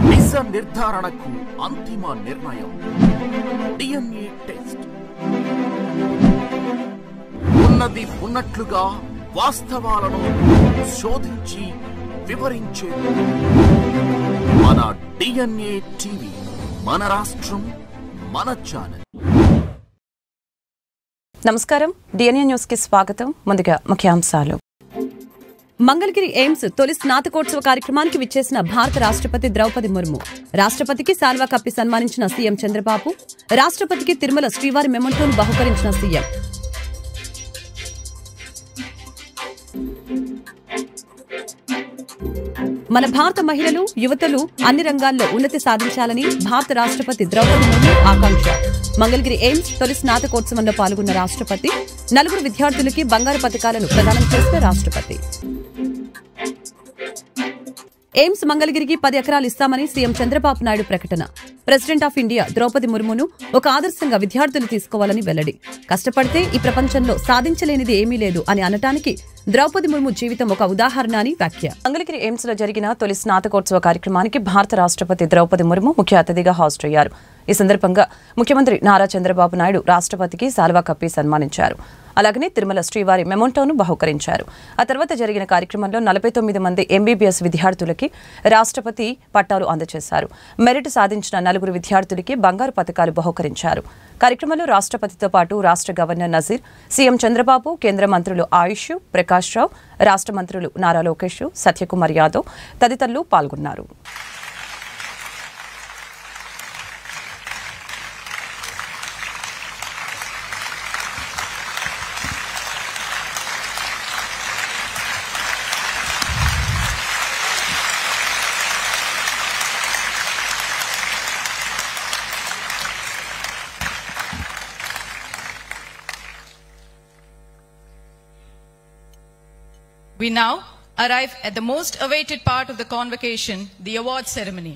నిజ నిర్ధారణకు అంతిమ నిర్ణయం DNA టెస్ట్. ఉన్నది ఉన్నట్లుగా వాస్తవాలను శోధించి వివరించే మన DNA టీవీ, మన రాష్ట్రం, మన ఛానల్. నమస్కారం, DNA న్యూస్ కి స్వాగతం. ముందుగా ముఖ్యాంశాలు. మంగళగిరి ఎయిమ్స్ తొలి స్నాతకోత్సవ కార్యక్రమానికి విచ్చేసిన భారత రాష్ట్రపతి ద్రౌపది ముర్ము, రాష్ట్రపతికి శాల్వా కప్పి సన్మానించిన సీఎం చంద్రబాబు, రాష్ట్రపతికి తిరుమల శ్రీవారి మెమోంటోను బహుకరించిన సీఎం. మన భారత మహిళలు, యువతలు అన్ని రంగాల్లో ఉన్నతి సాధించాలని భారత రాష్ట్రపతి ద్రౌపది ముర్ము ఆకాంక్ష. మంగళగిరి ఎయిమ్స్ తొలి స్నాతకోత్సవంలో పాల్గొన్న రాష్ట్రపతి 4 విద్యార్థులకి బంగారు పతకాలను ప్రదానం చేసిన రాష్ట్రపతి. ఎయిమ్స్ మంగళగిరికి 10 ఎకరాలు ఇస్తామని సీఎం చంద్రబాబు నాయుడు ప్రకటన. ప్రెసిడెంట్ ఆఫ్ ఇండియా ద్రౌపది ముర్మును ఒక ఆదర్శంగా విద్యార్థులు తీసుకోవాలని వెల్లడి. కష్టపడితే ఈ ప్రపంచంలో సాధించలేనిది ఏమీ లేదు అని అనటానికి ద్రౌపది ముర్ము జీవితం ఒక ఉదాహరణ అని వ్యాఖ్య. మంగళగిరి ఎయిమ్స్ లో జరిగిన తొలి స్నాతకోత్సవ కార్యక్రమానికి భారత రాష్ట్రపతి ద్రౌపది ముర్ము ముఖ్య అతిథిగా హాజరయ్యారు. ఈ సందర్భంగా ముఖ్యమంత్రి నారా చంద్రబాబు నాయుడు రాష్ట్రపతికి శాల్వా కప్పి సన్మానించారు. అలాగనే తిరుమల శ్రీవారి మెమోంటోను బహుకరించారు. ఆ తర్వాత జరిగిన కార్యక్రమంలో 49 మంది MBBS విద్యార్థులకి రాష్ట్రపతి పట్టాలు అందజేశారు. మెరిట్ సాధించిన 4 విద్యార్థులకి బంగారు పతకాలు బహుకరించారు. కార్యక్రమంలో రాష్ట్రపతితో పాటు రాష్ట్ర గవర్నర్ నజీర్, సీఎం చంద్రబాబు, కేంద్ర మంత్రులు ఆయుష్, ప్రకాష్ రావు, రాష్ట్ర మంత్రులు నారా లోకేష్, సత్యకుమార్ యాదవ్ తదితరులు పాల్గొన్నారు. We now arrive at the most awaited part of the convocation, the award ceremony.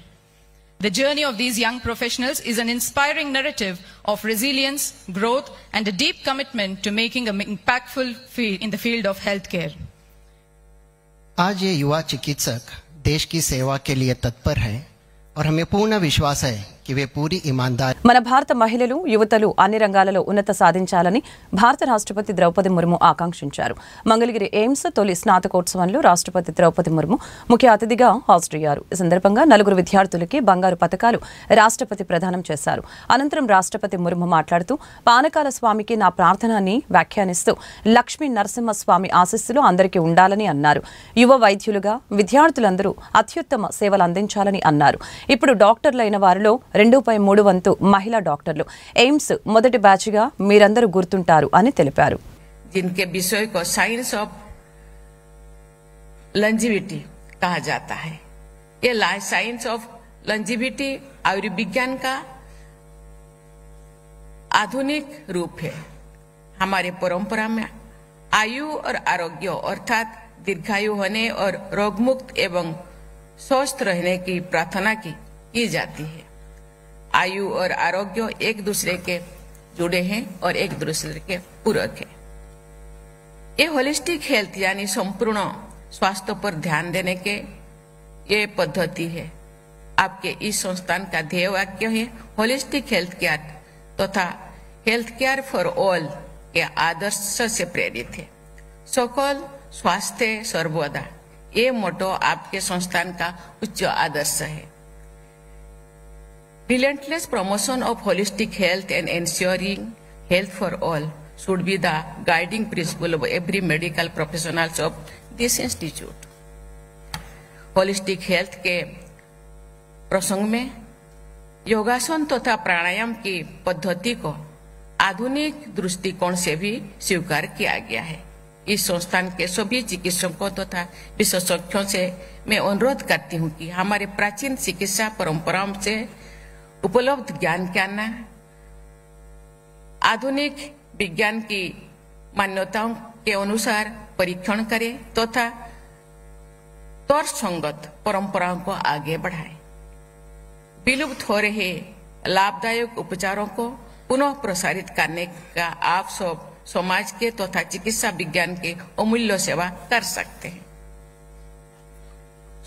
The journey of these young professionals is an inspiring narrative of resilience, growth, and a deep commitment to making an impactful field in the field of healthcare. आज ये युवा चिकित्सक देश की सेवा के लिए तत्पर है और हमें पूर्ण विश्वास है कि वे पूरी ईमानदारी. మన భారత మహిళలు, యువతలు అన్ని రంగాలలో ఉన్నత సాధించాలని భారత రాష్ట్రపతి ద్రౌపది ముర్ము ఆకాంక్షించారు. మంగళగిరి ఎయిమ్స్ తొలి స్నాతకోత్సవంలో రాష్ట్రపతి ద్రౌపది ముర్ము ముఖ్య అతిథిగా హాజరయ్యారు. ఈ సందర్భంగా 4 విద్యార్థులకి బంగారు పతకాలు రాష్ట్రపతి ప్రదానం చేశారు. అనంతరం రాష్ట్రపతి ముర్ము మాట్లాడుతూ పానకాల స్వామికి నా ప్రార్థనని వ్యాఖ్యానిస్తూ లక్ష్మీ నరసింహస్వామి ఆశీస్సులు అందరికీ ఉండాలని అన్నారు. యువ వైద్యులుగా విద్యార్థులందరూ అత్యుత్తమ సేవలు అందించాలని అన్నారు. ఇప్పుడు డాక్టర్లైన వారిలో 2/3 వంతు మహిళా డాక్టర్లు. ఎయిమ్స్ మొదటి బ్యాచ్ గా మీరందరూ గుర్తుంటారు అని తెలిపారు. जिनके विषय को साइंस ऑफ लंजीविटी कहा जाता है. ये साइंस ऑफ लंजीविटी आयुर्विज्ञान का आधुनिक रूप है. हमारे परंपरा में आयु और आरोग्य अर्थात दीर्घायु होने और रोगमुक्त एवं स्वस्थ रहने की प्रार्थना की जाती है. आयु और आरोग्य एक दूसरे के जुड़े हैं और एक दूसरे के पूरक है. ये होलिस्टिक हेल्थ यानी संपूर्ण स्वास्थ्य पर ध्यान देने के ये पद्धति है. आपके इस संस्थान का ध्येय वाक्य है होलिस्टिक हेल्थ केयर तथा हेल्थ केयर फॉर ऑल के आदर्श से प्रेरित है. सकल स्वास्थ्य सर्वदा ये मोटो आपके संस्थान का उच्च आदर्श है. Relentless promotion of holistic health and ensuring health for all should be the guiding principle of every medical professionals of this institute. Holistic health के प्रसंग में योगासन तथा प्राणायाम की पद्धति को आधुनिक दृष्टिकोण से भी स्वीकार किया गया है. इस संस्थान के सभी चिकित्सकों तथा विशेषज्ञों से मैं अनुरोध करती हूँ कि हमारे प्राचीन चिकित्सा परंपराओं से उपलब्ध ज्ञान के आधुनिक विज्ञान की मान्यताओं के अनुसार परीक्षण करें तथा तर्कसंगत परंपराओं को आगे बढ़ाएं. विलुप्त हो रहे लाभदायक उपचारों को पुनः प्रसारित करने का आप सब समाज के तथा चिकित्सा विज्ञान के अमूल्य सेवा कर सकते हैं.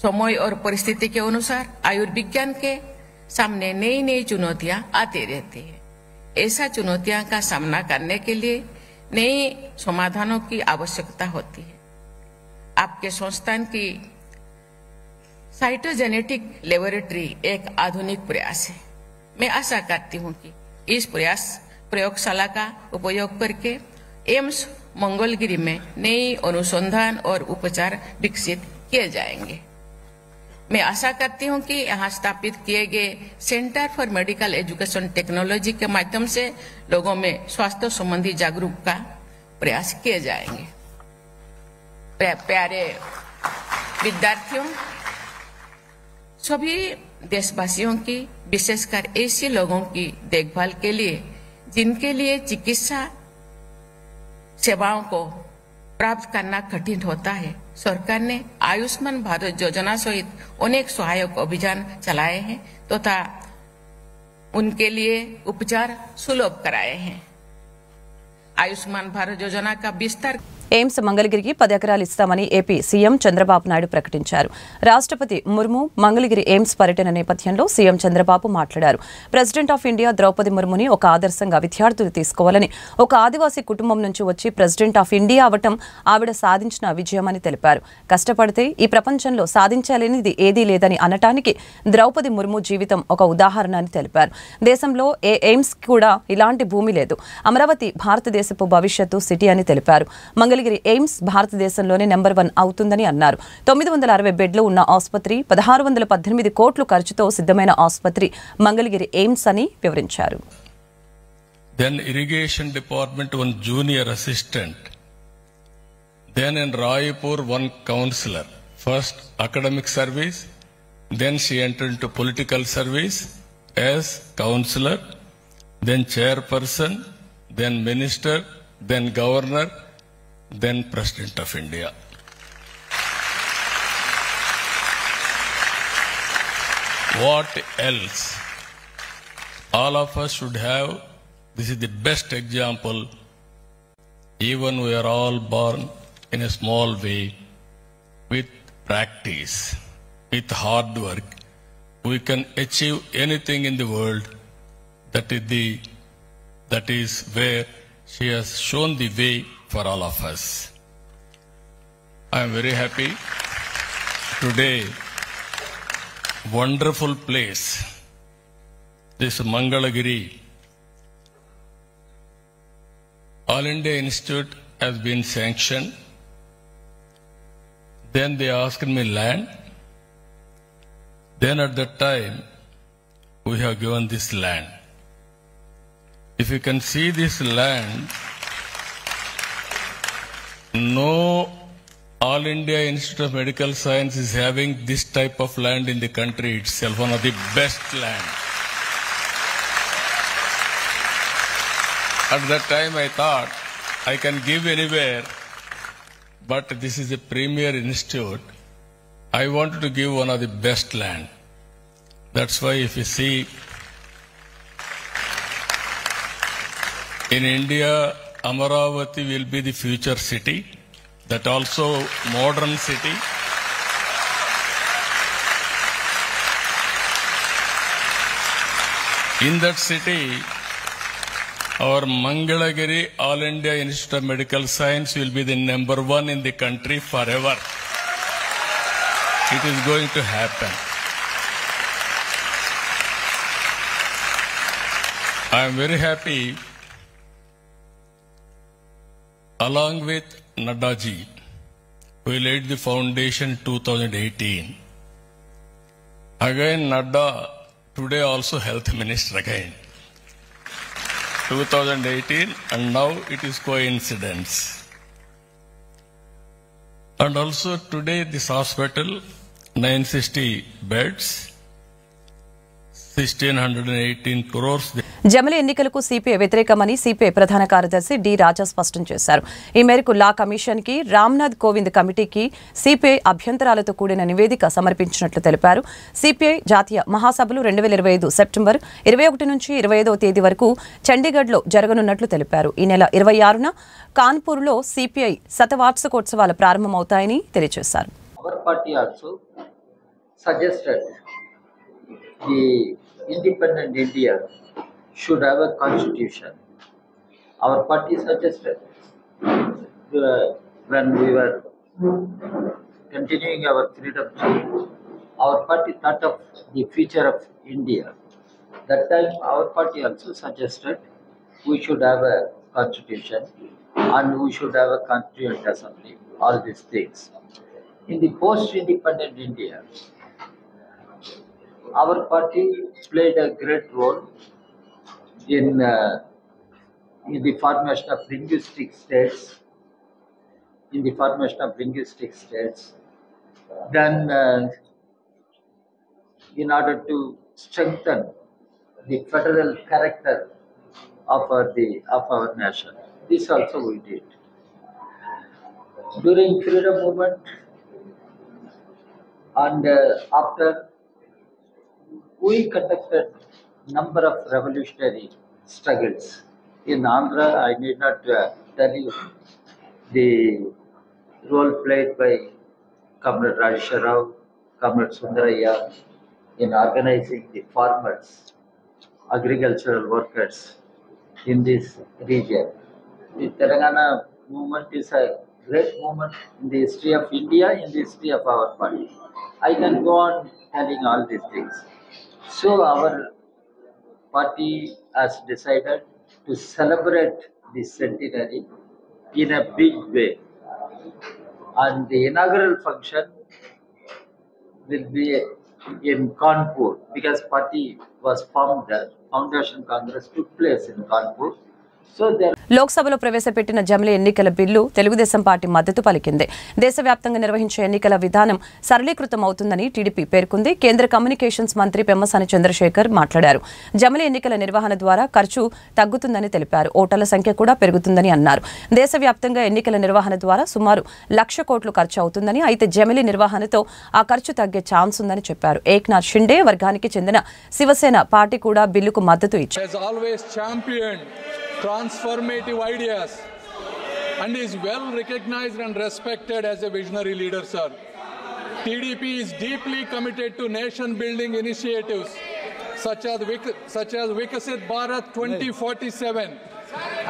समय और परिस्थिति के अनुसार आयुर्विज्ञान के सामने नई नई चुनौतियां आती रहती है। ऐसा चुनौतियां का सामना करने के लिए नए समाधानों की आवश्यकता होती है। आपके संस्थान की साइटोजेनेटिक लेबोरेटरी एक आधुनिक प्रयास है। मैं आशा करती हूं कि इस प्रयोगशाला का उपयोग करके एम्स मंगलगिरी में नई अनुसंधान और उपचार विकसित किए जाएंगे। मैं आशा करती हूं कि यहां स्थापित किए गए centre for medical education technology के माध्यम से लोगों में स्वास्थ्य संबंधी जागरूकता प्रयास किए जाएंगे। प्यारे विद्यार्थियों, सभी देशवासियों की, विशेषकर ऐसे लोगों की देखभाल के लिए जिनके लिए चिकित्सा सेवाओं को प्राप्त करना कठिन होता है, सरकार ने आयुष्मान भारत योजना सहित अनेक सहायक अभियान चलाए हैं तथा उनके लिए उपचार सुलभ कराए हैं। आयुष्मान भारत योजना का विस्तार ఎయిమ్స్ మంగళగిరికి 10 ఎకరాలు ఇస్తామని ఏపీ సీఎం చంద్రబాబు నాయుడు ప్రకటించారు. రాష్ట్రపతి ముర్ము మంగళగిరి ఎయిమ్స్ పర్యటన నేపథ్యంలో సీఎం చంద్రబాబు మాట్లాడారు. ప్రెసిడెంట్ ఆఫ్ ఇండియా ద్రౌపది ముర్ముని ఒక ఆదర్శంగా విద్యార్థులు తీసుకోవాలని, ఒక ఆదివాసీ కుటుంబం నుంచి వచ్చి ప్రెసిడెంట్ ఆఫ్ ఇండియా అవటం ఆవిడ సాధించిన విజయమని తెలిపారు. కష్టపడితే ఈ ప్రపంచంలో సాధించలేనిది ఏదీ లేదని అనటానికి ద్రౌపది ముర్ము జీవితం ఒక ఉదాహరణ అని తెలిపారు. దేశంలో ఏ ఎయిమ్స్ కూడా ఇలాంటి భూమి లేదు. అమరావతి భారతదేశపు భవిష్యత్తు సిటీ అని తెలిపారు. మంగళగిరి ఎయిమ్స్ భారతదేశంలోనే నెంబర్ 1 అవుతుందని అన్నారు. 960 బెడ్లు ఉన్న ఆసుపత్రి, 1618 కోట్ల ఖర్చుతో సిద్ధమైన ఆసుపత్రి మంగళగిరి ఎయిమ్స్ అని వివరించారు. Then irrigation department, one junior assistant. Then in Raipur, one counselor. First academic service, then she entered into political service as counselor, then chairperson, then minister, then governor, then President of India. What else? All of us should have, this is the best example. Even we are all born in a small way, with practice, with hard work, we can achieve anything in the world. That is where she has shown the way for all of us. I am very happy today. Wonderful place. This Mangalagiri All India Institute has been sanctioned. Then they asked me land. Then at that time we have given this land. If you can see this land, no All India Institute of Medical Science is having this type of land in the country itself, one of the best land. At that time I thought I can give anywhere, but this is a premier institute. I wanted to give one of the best land. That's why if you see in India, Amaravati will be the future city, that also modern city. In that city, our Mangalagiri All India Institute of Medical Science will be the number 1 in the country forever. It is going to happen. I am very happy. Along with Nadda ji, we laid the foundation 2018. Again, Nadda, today also health minister again. 2018, and now it is coincidence. And also today this hospital, 960 beds, 1618 crores. జమిలి ఎన్నికలకు CPI వ్యతిరేకమని CPI ప్రధాన కార్యదర్శి D రాజా స్పష్టం చేశారు. ఈ మేరకు law commission కి రామ్నాథ్ కోవింద్ కమిటీకి CPI అభ్యంతరాలతో కూడిన నివేదిక సమర్పించినట్లు తెలిపారు. సిపిఐ జాతీయ మహాసభలు 2025 సెప్టెంబర్ 21 నుంచి 25వ తేదీ వరకు చండీగఢ్లో జరగనున్నట్లు తెలిపారు. ఈ నెల 26న కాన్పూర్లో సిపిఐ శతవార్షికోత్సవాలు ప్రారంభమవుతాయని తెలియజేశారు. Our party also suggested the independent India should have a constitution. Our party suggested when we were continuing our freedom journey, our party thought of the future of India. That time, our party also suggested we should have a constitution and we should have a constituent assembly, all these things. In the post-independent India, our party played a great role in the formation of linguistic states. Then, in order to strengthen the federal character of our nation, this also we did. During freedom movement and after, we conducted number of revolutionary struggles. In Andhra, I need not tell you the role played by Comrade Rajeshwar Rao, Comrade Sundaraya in organizing the farmers, agricultural workers in this region. The Telangana movement is a great movement in the history of India, in the history of our party. I can go on telling all these things. So our party has decided to celebrate this centenary in a big way. And the inaugural function will be in Kanpur because party was formed there. Foundation Congress took place in Kanpur. So there లోక్సభలో ప్రవేశపెట్టిన జమిలీ ఎన్నికల bill Telugu Desam party మద్దతు పలికింది. దేశవ్యాప్తంగా నిర్వహించే ఎన్నికల విధానం సరళీకృతం అవుతుందని టీడీపీ పేర్కొంది. కేంద్ర కమ్యూనికేషన్స్ మంత్రి పెమ్మసాని చంద్రశేఖర్ మాట్లాడారు. జమిలీ ఎన్నికల నిర్వహణ ద్వారా ఖర్చు తగ్గుతుందని తెలిపారు. ఓటర్ల సంఖ్య కూడా పెరుగుతుందని అన్నారు. దేశవ్యాప్తంగా ఎన్నికల నిర్వహణ ద్వారా సుమారు 1,00,000 కోట్లు ఖర్చు అవుతుందని, అయితే జమిలీ నిర్వహణతో ఆ ఖర్చు తగ్గే ఛాన్స్ ఉందని చెప్పారు. ఏక్నాథ్ షిండే వర్గానికి చెందిన శివసేన పార్టీ కూడా బిల్లుకు మద్దతు ఇచ్చారు. Transformative ideas and is well recognized and respected as a visionary leader, sir. TDP is deeply committed to nation building initiatives such as Vikasit Bharat 2047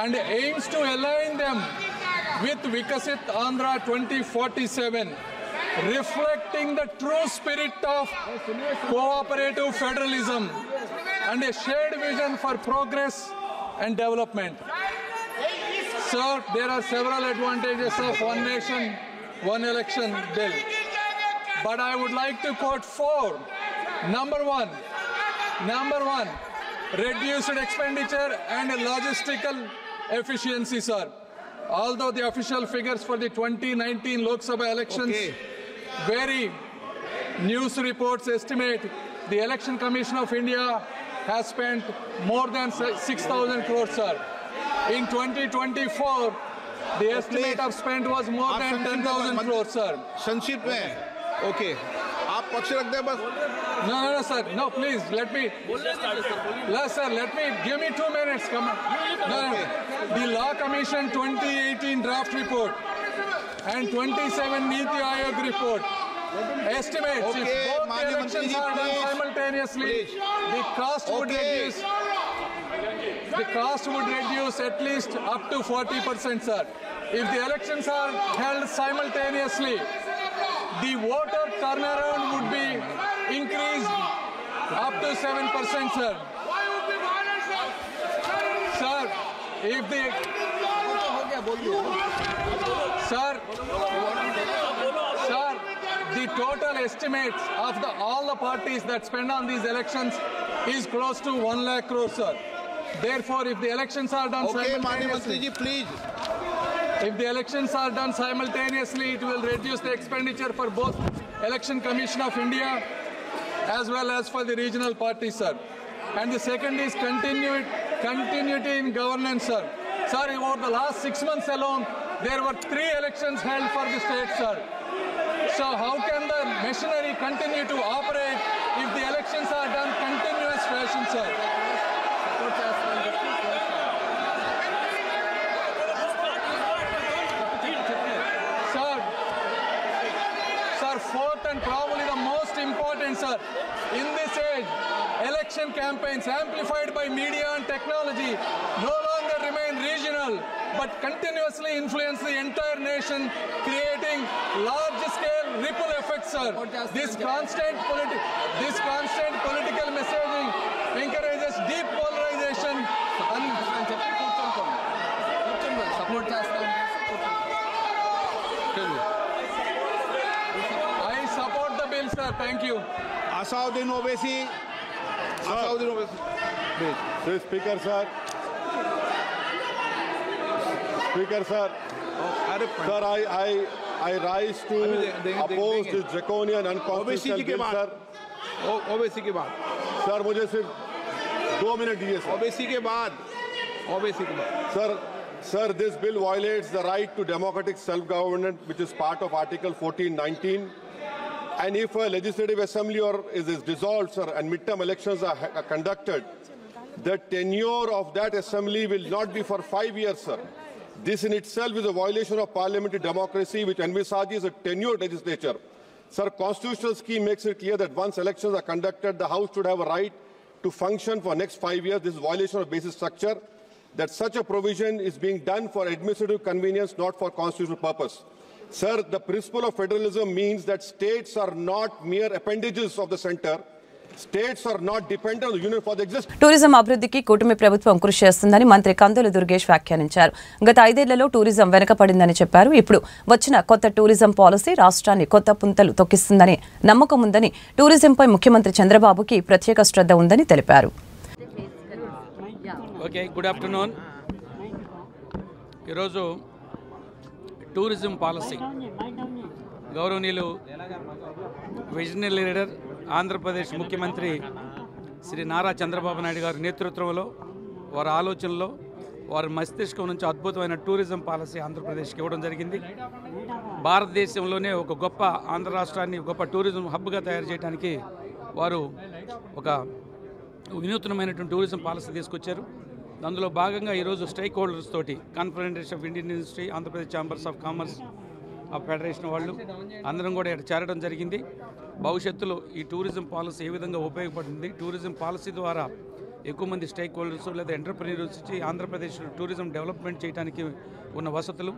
and aims to align them with Vikasit Andhra 2047, reflecting the true spirit of cooperative federalism and a shared vision for progress and development. Sir, there are several advantages of one nation, one election bill. But I would like to quote 4. Number one, reduced expenditure and logistical efficiency, sir. Although the official figures for the 2019 Lok Sabha elections vary, news reports estimate the Election Commission of India has spent more than 6,000 crores, sir. In 2024, the estimate of spend was more than 10,000 crores, sir. संक्षिप्त में, okay. आप पक्ष रख दे बस. No, sir. No, please, let me. Sir, give me 2 minutes. Come on. No. The Law Commission 2018 draft report and 27 Niti Aayog report estimates if both the elections are done simultaneously, the cost would reduce at least up to 40%, sir. If the elections are held simultaneously, the voter turnaround would be increased up to 7%, sir. Sir, if the the total estimates of all the parties that spend on these elections is close to 1 lakh crore, sir. Therefore, if the elections are done simultaneously, please. If the elections are done simultaneously, it will reduce the expenditure for both Election Commission of India as well as for the regional parties, sir. And the second is continuity in governance, sir. Sir, over the last 6 months alone, there were 3 elections held for the state, sir. So how can the machinery continue to operate if the elections are done continuous fashion, sir? Sir, fourth and probably the most important, election campaigns amplified by media and technology no longer remain regional but continuously influence the entire nation, creating large-scale ripple effects, sir. This constant political messaging encourages deep polarization and I support the bill, sir. Thank you. Asauddin Owaisi. Asauddin Owaisi. Please. Speaker, sir. Speaker, sir. Sir, I rise to oppose this draconian unconstitutional bill, sir. OBC के बाद sir मुझे सिर्फ 2 minute दीजिए sir. OBC के बाद Sir, this bill violates the right to democratic self-government, which is part of Article 1419. And if a legislative assembly is dissolved, sir, and midterm elections are conducted, the tenure of that assembly will not be for 5 years, sir. This in itself is a violation of parliamentary democracy, which envisages a tenured legislature. Sir, constitutional scheme makes it clear that once elections are conducted, the House should have a right to function for next 5 years. This is a violation of basic structure. That such a provision is being done for administrative convenience, not for constitutional purpose. Sir, the principle of federalism means that states are not mere appendages of the center. States are not dependent on the union for the existence. Tourism అభివృద్ధికి కూటమి ప్రభుత్వం కృషి చేస్తుందని మంత్రి కందుల దుర్గేష్ వ్యాఖ్యానించారు. గత 5 ఏళ్లలో tourism వెనకపడిందని చెప్పారు. ఇప్పుడు వచ్చిన కొత్త టూరిజం పాలసీ రాష్ట్రాన్ని కొత్త పుంతలు తొక్కిస్తుందని నమ్మకం ఉందని, టూరిజంపై ముఖ్యమంత్రి చంద్రబాబుకి ప్రత్యేక శ్రద్ధ ఉందని తెలిపారు. Okay, good afternoon. ఈరోజు టూరిజం పాలసీ గౌరవనీయులు విజనరీ లీడర్ ఆంధ్రప్రదేశ్ ముఖ్యమంత్రి శ్రీ నారా చంద్రబాబు నాయుడు గారి నేతృత్వంలో, వారి ఆలోచనలో, వారి మస్తిష్కం నుంచి అద్భుతమైన టూరిజం పాలసీ ఆంధ్రప్రదేశ్కి ఇవ్వడం జరిగింది. భారతదేశంలోనే ఒక గొప్ప ఆంధ్ర రాష్ట్రాన్ని గొప్ప టూరిజం హబ్గా తయారు చేయడానికి వారు ఒక వినూత్నమైనటువంటి టూరిజం పాలసీ తీసుకొచ్చారు. అందులో భాగంగా ఈరోజు స్టేక్ హోల్డర్స్ తోటి confederation of Indian industry, Andhra Pradesh chambers of commerce of federation వాళ్ళు అందరం కూడా ఇక్కడ చేరడం జరిగింది. భవిష్యత్తులో ఈ టూరిజం పాలసీ ఏ విధంగా ఉపయోగపడుతుంది, టూరిజం పాలసీ ద్వారా ఎక్కువ మంది స్టేక్ హోల్డర్స్ లేదా ఎంటర్ప్రెన్యూర్స్ ఇచ్చి ఆంధ్రప్రదేశ్ టూరిజం డెవలప్మెంట్ చేయడానికి ఉన్న వసతులు,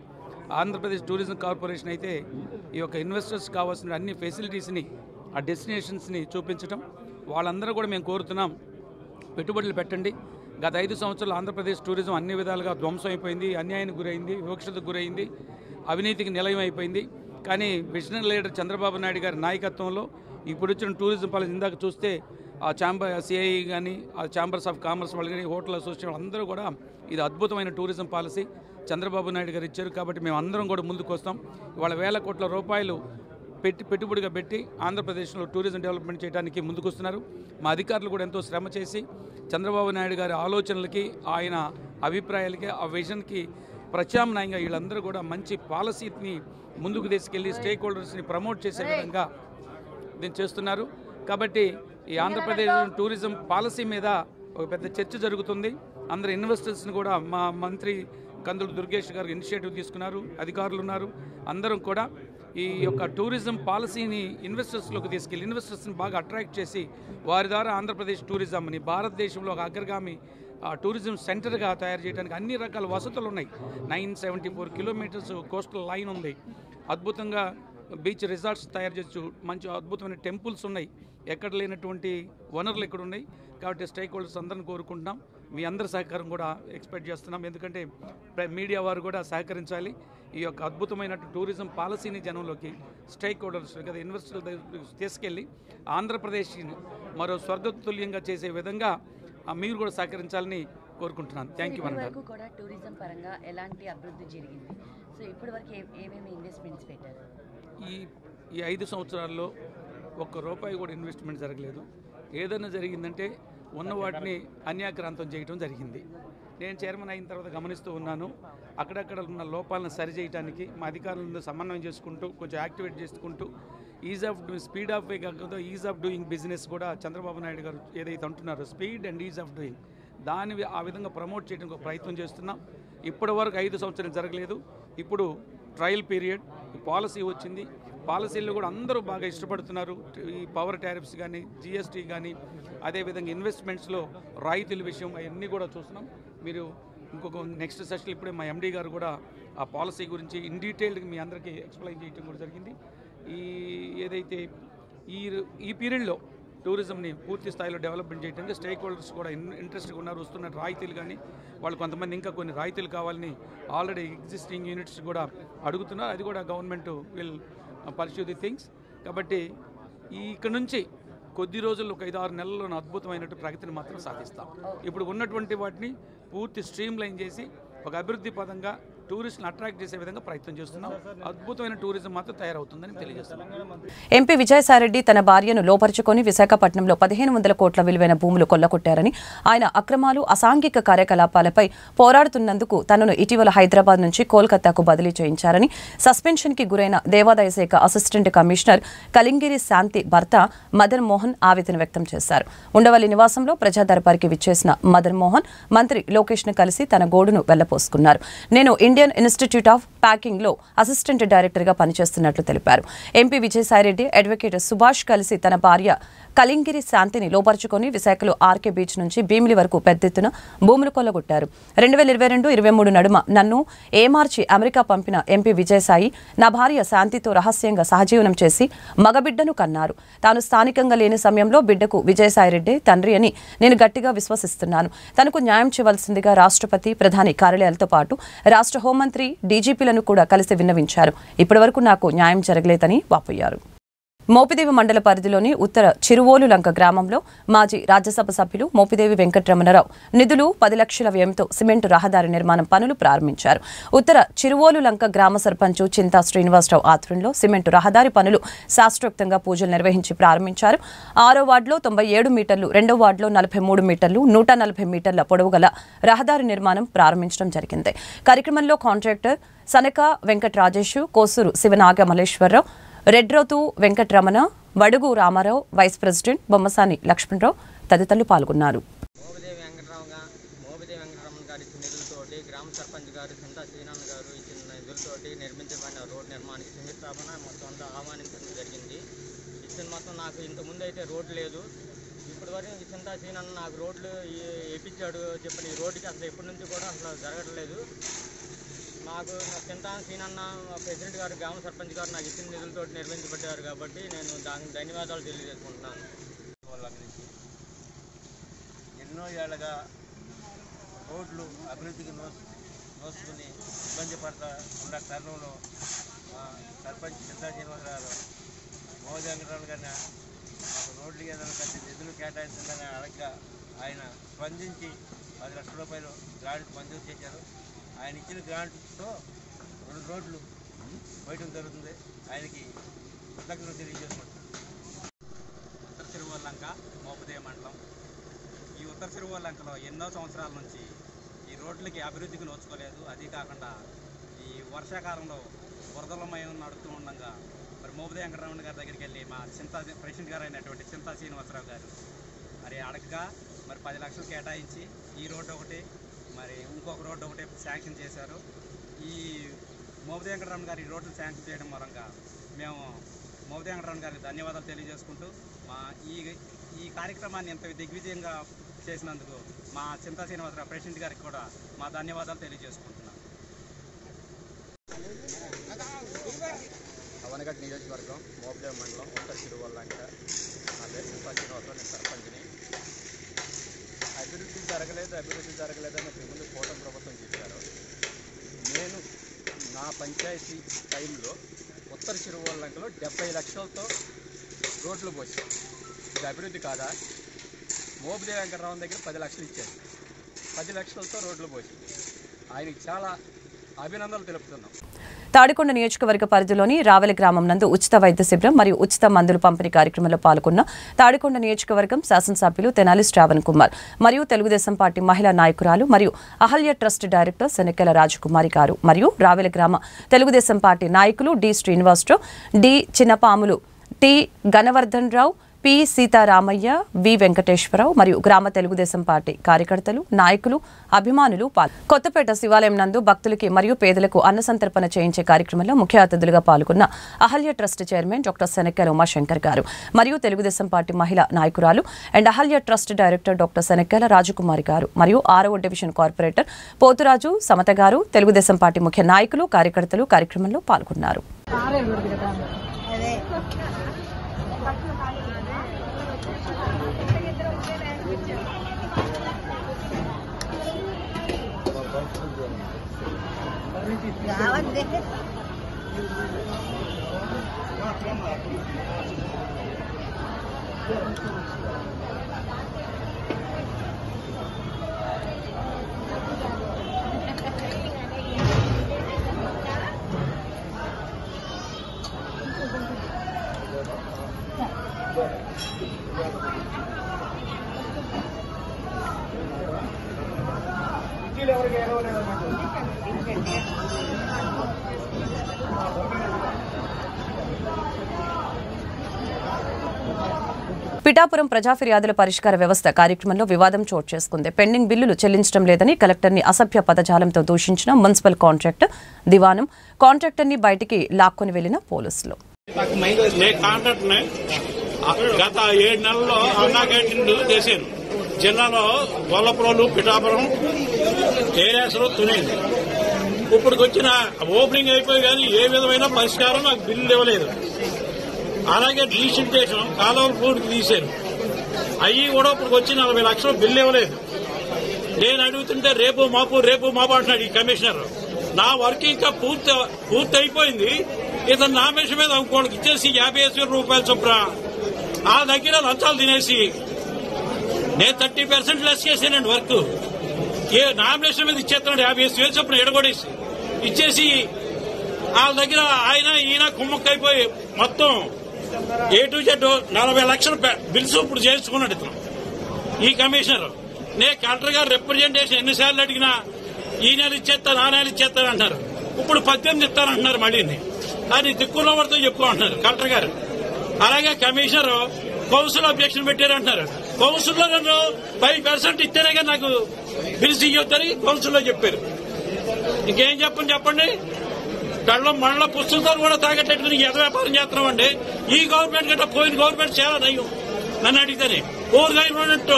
ఆంధ్రప్రదేశ్ టూరిజం కార్పొరేషన్ అయితే ఈ యొక్క ఇన్వెస్టర్స్ కావాల్సిన అన్ని ఫెసిలిటీస్ని, ఆ డెస్టినేషన్స్ని చూపించడం. వాళ్ళందరూ కూడా మేము కోరుతున్నాం, పెట్టుబడులు పెట్టండి. గత 5 సంవత్సరాలు ఆంధ్రప్రదేశ్ టూరిజం అన్ని విధాలుగా ధ్వంసం అయిపోయింది, అన్యాయానికి గురైంది, వివక్షతకు గురైంది, అవినీతికి నిలయం అయిపోయింది. కానీ విజనరీ లీడర్ చంద్రబాబు నాయుడు గారి నాయకత్వంలో ఇప్పుడు వచ్చిన టూరిజం పాలసీ ఇందాక చూస్తే ఆ ఛాంబర్ సిఐ కానీ, ఆ ఛాంబర్స్ ఆఫ్ కామర్స్ వాళ్ళు కానీ, హోటల్ అసోసియేషన్ అందరూ కూడా ఇది అద్భుతమైన టూరిజం పాలసీ చంద్రబాబు నాయుడు గారు ఇచ్చారు. కాబట్టి మేము అందరం కూడా ముందుకు వస్తాం. ఇవాళ వేల కోట్ల రూపాయలు పెట్టుబడిగా పెట్టి ఆంధ్రప్రదేశ్లో టూరిజం డెవలప్మెంట్ చేయడానికి ముందుకు వస్తున్నారు. మా అధికారులు కూడా ఎంతో శ్రమ చేసి చంద్రబాబు నాయుడు గారి ఆలోచనలకి, ఆయన అభిప్రాయాలకి, ఆ విజన్కి ప్రత్యామ్నాయంగా వీళ్ళందరూ కూడా మంచి పాలసీని ముందుకు తీసుకెళ్లి స్టేక్ హోల్డర్స్ని ప్రమోట్ చేసే విధంగా దీన్ని చేస్తున్నారు. కాబట్టి ఈ ఆంధ్రప్రదేశ్ టూరిజం పాలసీ మీద ఒక పెద్ద చర్చ జరుగుతుంది. అందరు ఇన్వెస్టర్స్ని కూడా మా మంత్రి కందుల దుర్గేష్ గారు ఇనిషియేటివ్ తీసుకున్నారు, అధికారులు ఉన్నారు. అందరం కూడా ఈ యొక్క టూరిజం పాలసీని ఇన్వెస్టర్స్లోకి తీసుకెళ్ళి ఇన్వెస్టర్స్ని బాగా అట్రాక్ట్ చేసి వారి ద్వారా ఆంధ్రప్రదేశ్ టూరిజంని భారతదేశంలో ఒక అగ్రగామి టూరిజం సెంటర్గా తయారు చేయడానికి అన్ని రకాల వసతులు ఉన్నాయి. 974 కిలోమీటర్స్ కోస్టల్ లైన్ ఉంది, అద్భుతంగా బీచ్ రిసార్ట్స్ తయారు చేయొచ్చు, మంచి అద్భుతమైన టెంపుల్స్ ఉన్నాయి, ఎక్కడ లేనటువంటి వనరులు ఇక్కడ ఉన్నాయి. కాబట్టి స్టేక్ హోల్డర్స్ అందరిని కోరుకుంటున్నాం, మీ అందరి సహకారం కూడా ఎక్స్పెక్ట్ చేస్తున్నాం. ఎందుకంటే మీడియా వారు కూడా సహకరించాలి. ఈ యొక్క అద్భుతమైన టూరిజం పాలసీని జనంలోకి, స్టేక్ హోల్డర్స్ కదా ఇన్వెస్టర్ల తీసుకెళ్ళి ఆంధ్రప్రదేశ్ని మరో స్వర్గతుల్యంగా చేసే విధంగా మీరు కూడా సహకరించాలని కోరుకుంటున్నాను. Thank you. వరకు కూడా టూరిజం పరంగా ఎలాంటి అభివృద్ధి జరిగింది? సో ఇప్పటి వరకు ఏమేమి ఇన్వెస్ట్మెంట్స్ పెట్టారు? ఈ 5 సంవత్సరాల్లో ₹1 కూడా ఇన్వెస్ట్మెంట్ జరగలేదు. ఏదైనా జరిగిందంటే ఉన్న వాటిని అన్యాక్రాంతం చేయడం జరిగింది. నేను చైర్మన్ అయిన తర్వాత గమనిస్తూ ఉన్నాను. అక్కడక్కడ ఉన్న లోపాలను సరిచేయడానికి మా అధికారులను సమన్వయం చేసుకుంటూ, కొంచెం యాక్టివేట్ చేసుకుంటూ, is of speed of way కాకుండా ఈజ్ ఆఫ్ డూయింగ్ బిజినెస్ కూడా చంద్రబాబు నాయుడు గారు ఏదైతే అంటున్నారో speed and ease of doing, దాన్ని ఆ విధంగా ప్రమోట్ చేయడానికి ఒక ప్రయత్నం చేస్తున్నాం. ఇప్పటి వరకు 5 సంవత్సరాలు జరగలేదు. ఇప్పుడు ట్రయల్ పీరియడ్ పాలసీ వచ్చింది, పాలసీలు కూడా అందరూ బాగా ఇష్టపడుతున్నారు. ఈ పవర్ టారిఫ్స్ కానీ, జిఎస్టీ కానీ, అదేవిధంగా ఇన్వెస్ట్మెంట్స్లో రాయితీల విషయం అవన్నీ కూడా చూస్తున్నాం. మీరు ఇంకొక నెక్స్ట్ సెషన్ ఇప్పుడే మా ఎండీ గారు కూడా ఆ పాలసీ గురించి ఇన్ డీటెయిల్డ్గా మీ అందరికీ ఎక్స్ప్లెయిన్ చేయడం కూడా జరిగింది. ఏదైతే ఈ పీరియడ్లో టూరిజంని పూర్తి స్థాయిలో డెవలప్మెంట్ చేయడానికి స్టేక్ హోల్డర్స్ కూడా ఇంట్రెస్ట్గా ఉన్నారు. వస్తున్న రాయితీలు కానీ వాళ్ళు కొంతమంది ఇంకా కొన్ని రాయితీలు కావాలని ఆల్రెడీ ఎగ్జిస్టింగ్ యూనిట్స్ కూడా అడుగుతున్నారు. అది కూడా government will pursue the things. కాబట్టి ఇక్కడ నుంచి కొద్ది రోజుల్లో ఒక 5-6 నెలల్లో అద్భుతమైనటువంటి ప్రగతిని మాత్రం సాధిస్తాం. ఇప్పుడు ఉన్నటువంటి వాటిని పూర్తి స్ట్రీమ్ లైన్ చేసి ఒక అభివృద్ధి పదంగా టూరిస్టులను అట్రాక్ట్ చేసే విధంగా ప్రయత్నం చేస్తున్నాం. అద్భుతమైన టూరిజం మాత్రం తయారవుతుందని తెలియజేస్తున్నాం. ఎంపీ విజయసాయిరెడ్డి తన భార్యను లోపరుచుకొని విశాఖపట్నంలో 1500 కోట్ల విలువైన భూములు కొల్లగొట్టారని, ఆయన అక్రమాలు, అసాంఘిక కార్యకలాపాలపై పోరాడుతున్నందుకు తనను ఇటీవల హైదరాబాద్ నుంచి కోల్కతాకు బదిలీ చేయించారని సస్పెన్షన్కి గురైన దేవాదాయ శాఖ అసిస్టెంట్ కమిషనర్ కలింగిరి శాంతి భర్త మదన్ మోహన్ ఆవేదన వ్యక్తం చేశారు. ఉండవల్లి నివాసంలో ప్రజా దర్బార్కి విచ్చేసిన మదన్ మోహన్ మంత్రి లోకేష్ను కలిసి తన గోడును వెళ్లపోసుకున్నారు. నేను ఇండియన్ ఇన్స్టిట్యూట్ ఆఫ్ ప్యాకింగ్ లో అసిస్టెంట్ డైరెక్టర్ గా పనిచేస్తున్నట్లు తెలిపారు. ఎంపీ విజయసాయిరెడ్డి అడ్వకేట్ సుభాష్ కలిసి తన భార్య కలింగిరి శాంతిని లోపరుచుకొని విశాఖలో ఆర్కే బీచ్ నుంచి భీమిలి వరకు పెద్ద ఎత్తున భూములు కొల్లగొట్టారు. 2022-23 నడుమ నన్ను ఏమార్చి అమెరికా పంపిన ఎంపీ విజయసాయి నా భార్య శాంతితో రహస్యంగా సహజీవనం చేసి మగబిడ్డను కన్నారు. తాను స్థానికంగా లేని సమయంలో బిడ్డకు విజయసాయిరెడ్డి తండ్రి అని నేను గట్టిగా విశ్వసిస్తున్నాను. తనకు న్యాయం చేయవలసిందిగా రాష్ట్రపతి, ప్రధాని కార్యాలయాలతో పాటు రాష్ట్ర హోంమంత్రి, డీజీపీలను కూడా కలిసి విన్నవించారు. ఇప్పటివరకు నాకు న్యాయం జరగలేదని వాపోయారు. మోపిదేవి మండల పరిధిలోని ఉత్తర చిరువోలులంక గ్రామంలో మాజీ రాజ్యసభ సభ్యులు మోపిదేవి వెంకటరమణరావు నిధులు 10 లక్షల వ్యయంతో సిమెంటు రహదారి నిర్మాణం పనులు ప్రారంభించారు. ఉత్తర చిరువోలులంక గ్రామ సర్పంచ్ చింతా శ్రీనివాసరావు ఆధ్వర్యంలో సిమెంటు రహదారి పనులు శాస్త్రోక్తంగా పూజలు నిర్వహించి ప్రారంభించారు. 6వ వార్డులో 97 మీటర్లు, 2వ వార్డులో 43 మీటర్లు, 140 మీటర్ల పొడవు గల రహదారి నిర్మాణం ప్రారంభించడం జరిగింది. కార్యక్రమంలో contractor Sanaka Venkata Rajesh, Kosuru Sivanaga Malleswararao, Redrothu Venkataramana, Vadugu Ramarao, vice president Bommasani Lakshmanarao తదితరులు పాల్గొన్నారు. మోపిదేవి వెంకటరమణ గారి ఇచ్చిన నిధులతోటి, గ్రామ సర్పంచ్ గారు చింతా శ్రీనాథ్ గారు ఇచ్చిన నిధులతోటి నిర్మించబడిన రోడ్డు నిర్మాణానికి శంకుస్థాపన మొత్తం అంతా ఆహ్వానించడం జరిగింది. ఇచ్చిన మొత్తం నాకు ఇంతకుముందు అయితే రోడ్డు లేదు. ఇప్పటి వరకు చింతా శ్రీనాథ్ నాకు రోడ్లు వేయించాడు. చెప్పిన ఈ రోడ్డుకి అసలు ఎప్పటి నుంచి కూడా అసలు జరగట్లేదు. నాకు చింతా శ్రీనన్న ప్రెసిడెంట్ గారు, గ్రామ సర్పంచ్ గారు నాకు ఇచ్చిన నిధులతో నిర్మించబడ్డారు కాబట్టి నేను దానికి ధన్యవాదాలు తెలియజేసుకుంటున్నాను. వాళ్ళ నుంచి ఎన్నో ఏళ్ళగా రోడ్లు అభివృద్ధికి నోసుకుని ఇబ్బంది పడతా ఉన్న తరుణంలో సర్పంచ్ చింతా శ్రీనివాసరావు మోదీ వెంకటరమణ గారిని మాకు రోడ్లు ఏదైనా కట్టి నిధులు కేటాయించిందని అడగగా ఆయన స్పందించి 10 లక్షల రూపాయలు గ్రాంట్ మంజూరు చేశారు. ఆయన ఇచ్చిన గ్రాంట్తో 2 రోడ్లు వేయడం జరుగుతుంది. ఆయనకి కృతజ్ఞతలు తెలియజేసుకుంటున్నాం. ఉత్తర చిరువోలులంక మోపిదేవి మండలం. ఈ ఉత్తర చిరువోలులంకలో ఎన్నో సంవత్సరాల నుంచి ఈ రోడ్లకి అభివృద్ధికి నోచుకోలేదు. అది కాకుండా ఈ వర్షాకాలంలో బురదలమయం నడుస్తూ ఉండగా మరి మోపిదేవి వెంకటరమణ గారి దగ్గరికి వెళ్ళి మా ప్రెసిడెంట్ గారు అయినటువంటి చింతా శ్రీనివాసరావు గారు మరి అడగగా మరి 10 లక్షలు కేటాయించి ఈ రోడ్డు ఒకటి, మరి ఇంకొక రోడ్డు ఒకటి శాంక్షన్ చేశారు. ఈ మోపిదేవి వెంకటరమణ గారి రోడ్లు శాంక్షన్ చేయడం మూలంగా మేము మోపిదేవి వెంకటరమణ గారికి ధన్యవాదాలు తెలియజేసుకుంటూ మా ఈ కార్యక్రమాన్ని ఎంత దిగ్విజయంగా చేసినందుకు మా చింతా శ్రీనివాసరావు ప్రెసిడెంట్ గారికి కూడా మా ధన్యవాదాలు తెలియజేసుకుంటున్నాం. అవనగడ్డ నియోజకవర్గం, మోపిదేవి మండలం, ఉత్తర చిరువోలులంక. నా పేరు చింతా శ్రీనివాసరావు, నేను సర్పంచ్ని. అభివృద్ధి జరగలేదని ముందు కూటమి ప్రభుత్వం చెప్పారు. నేను నా పంచాయతీ టైంలో ఉత్తర చిరువోలులంకలో 70 లక్షలతో రోడ్లు పోసాను. ఇది అభివృద్ధి కాదా? మోపిదేవి వెంకటరమణ దగ్గర 10 లక్షలు ఇచ్చారు. 10 లక్షలతో రోడ్లు పోసింది. ఆయనకి చాలా అభినందనలు తెలుపుతున్నాం. తాడికొండ నియోజకవర్గ పరిధిలోని రావెల గ్రామం నందు ఉచిత వైద్య శిబిరం మరియు ఉచిత మందులు పంపిణీ కార్యక్రమంలో పాల్గొన్న తాడికొండ నియోజకవర్గం శాసనసభ్యులు తెనాలి శ్రావణ్ కుమార్ మరియు తెలుగుదేశం పార్టీ మహిళా నాయకురాలు మరియు అహల్య ట్రస్ట్ డైరెక్టర్ శనకెల రాజకుమారి గారు మరియు రావెల గ్రామ తెలుగుదేశం పార్టీ నాయకులు డి శ్రీనివాసరావు, డి చిన్నపాములు, టి గణవర్ధన్ రావు, పి సీతారామయ్య, వి వెంకటేశ్వరరావు మరియు గ్రామ తెలుగుదేశం పార్టీ కార్యకర్తలు, నాయకులు, అభిమానులు కొత్తపేట శివాలయం నందు భక్తులకి మరియు పేదలకు అన్న సంతర్పణ చేయించే కార్యక్రమంలో ముఖ్య అతిథులుగా పాల్గొన్న Ahalya trust chairman doctor Shanakyala Umashankar గారు మరియు తెలుగుదేశం పార్టీ మహిళా నాయకురాలు and Ahalya trust director doctor Shanakyala Rajakumari గారు మరియు 6వ డివిజన్ కార్పొరేటర్ పోతురాజు సమత గారు, తెలుగుదేశం పార్టీ ముఖ్య నాయకులు, కార్యకర్తలు కార్యక్రమంలో పాల్గొన్నారు. పిఠాపురం ప్రజా ఫిర్యాదుల పరిష్కార వ్యవస్థ కార్యక్రమంలో వివాదం చోటు చేసుకుంది. పెండింగ్ బిల్లులు చెల్లించడం లేదని కలెక్టర్ని అసభ్య పదజాలంతో దూషించిన మున్సిపల్ కాంట్రాక్టర్ దివానం, కాంట్రాక్టర్ని బయటికి లాక్కొని వెళ్లిన పోలీసులు. గత 7 నెలల్లో అన్నా క్యాంటీన్లు చేశాను. జిల్లాలో గొల్లపురం, పిఠాపురం ఏరియాస్ లో తునేది. ఇప్పుడు వచ్చిన ఓపెనింగ్ అయిపోయి కానీ ఏ విధమైన పరిష్కారం నాకు బిల్లు ఇవ్వలేదు. అలాగే డీసిల్టేషన్ కాలువల పూర్తికి తీశారు. అవి కూడా ఇప్పుడు వచ్చి 40 లక్షలు బిల్లు ఇవ్వలేదు. నేను అడుగుతుంటే రేపు మాపు అంటున్నాడు ఈ కమిషనర్. నా వర్క్ ఇంకా పూర్తి అయిపోయింది. ఇతను నా మెషిన్ మీద ఇంకోటికి ఇచ్చేసి 50,000 రూపాయలు చొప్పున ఆ దగ్గర లంచాలు తినేసి నేను 30% లెస్ చేశానండి వర్క్. నామినేషన్ మీద ఇచ్చేస్తున్నాడు 50,000 చొప్పున ఎడగొడేసి ఇచ్చేసి వాళ్ళ దగ్గర ఆయన ఈయన కుమ్మక్కైపోయి మొత్తం A to Z 40 లక్షల బిల్స్ ఇప్పుడు చేయించుకున్నాడు ఇతను ఈ కమిషనర్. నేను కలెక్టర్ గారు రిప్రజెంటేషన్ ఎన్నిసార్లు అడిగినా ఈ నెల ఇచ్చేస్తాను, ఆ నెల ఇచ్చేస్తాను అంటారు. ఇప్పుడు 18 ఇస్తానంటున్నారు. మళ్ళీ అది దిక్కున్న వాడితో చెప్పుకుంటున్నారు కలెక్టర్ గారు. అలాగే కమిషనర్ కౌన్సిల్ అబ్జెక్షన్ పెట్టారంటున్నారు. కౌన్సిల్లో నన్ను 5% ఇస్తేనే కానీ నాకు బిల్స్ ఇవ్వద్దని కౌన్సిల్లో చెప్పారు. ఇంకేం చెప్పండి. కళ్ళ మళ్ళా పుస్తకాలు కూడా తాగట్టేట్టుకుని ఎద వ్యాపారం చేస్తున్నామండి. ఈ గవర్నమెంట్ కంటే పోయిన గవర్నమెంట్ చాలా నయ్యం. నన్ను అడిగితేనే ఓవర్ గవర్నమెంట్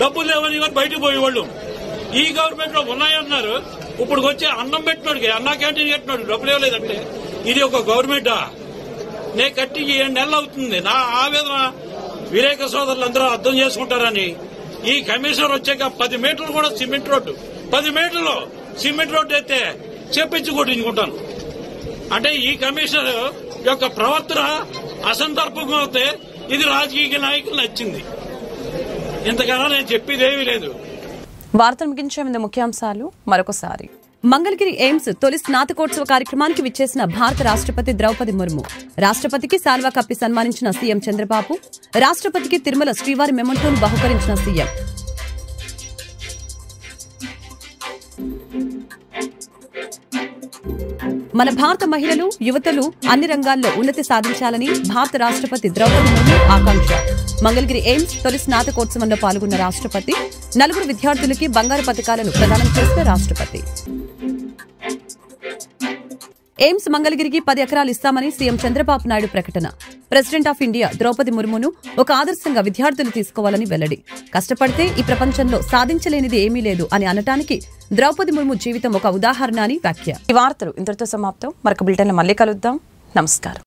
డబ్బులు లేవని బయటకు పోయేవాళ్ళు. ఈ గవర్నమెంట్ లో ఉన్నాయన్నారు. ఇప్పుడు వచ్చి అన్నం పెట్టినోడికి అన్నా క్యాంటీన్ కట్టినోడు డబ్బులు ఇవ్వలేదంటే ఇది ఒక గవర్నమెంటా? నేను కట్టి 7 నెలలు అవుతుంది. నా ఆవేదన వివేక సోదరులందరూ అర్థం చేసుకుంటారని ఈ కమిషనర్ వచ్చాక 10 మీటర్లు కూడా సిమెంట్ రోడ్డు 10 మీటర్లు సిమెంట్ రోడ్డు అయితే చెప్పించి కొట్టించుకుంటాను. అంటే ఈ కమిషనర్ యొక్క ప్రవర్తన అసందర్భంగా అయితే ఇది రాజకీయ నాయకులు నచ్చింది. ఇంతకన్నా నేను చెప్పేదేమీ లేదు. వార్తలు ముగించే ముందు ముఖ్యాంశాలు మరొకసారి. మంగళగిరి ఎయిమ్స్ తొలి స్నాతకోత్సవ కార్యక్రమానికి విచ్చేసిన భారత రాష్ట్రపతి ద్రౌపది ముర్ము, రాష్ట్రపతికి శాల్వా కప్పి సన్మానించిన సీఎం చంద్రబాబు, రాష్ట్రపతికి తిరుమల శ్రీవారి మెమంటోను బహుకరించిన సీఎం. మన భారత మహిళలు, యువతలు అన్ని రంగాల్లో ఉన్నతి సాధించాలని భారత రాష్ట్రపతి ద్రౌపది ముర్ము ఆకాంక్ష. మంగళగిరి ఎయిమ్స్ తొలి స్నాతకోత్సవంలో పాల్గొన్న రాష్ట్రపతి 4 విద్యార్థులకి బంగారు పతకాలను ప్రదానం చేసిన రాష్ట్రపతి. ఎయిమ్స్ మంగళగిరికి 10 ఎకరాలు ఇస్తామని సీఎం చంద్రబాబు నాయుడు ప్రకటన. ప్రెసిడెంట్ ఆఫ్ ఇండియా ద్రౌపది ముర్మును ఒక ఆదర్శంగా విద్యార్థులు తీసుకోవాలని వెల్లడి. కష్టపడితే ఈ ప్రపంచంలో సాధించలేనిది ఏమీ లేదు అని అనటానికి ద్రౌపది ముర్ము జీవితం ఒక ఉదాహరణ అని వ్యాఖ్య. ఈ వార్తలు ఇంతటితో సమాప్తం. మరొక బులెటిన్లో మళ్ళీ కలుద్దాం. నమస్కారం.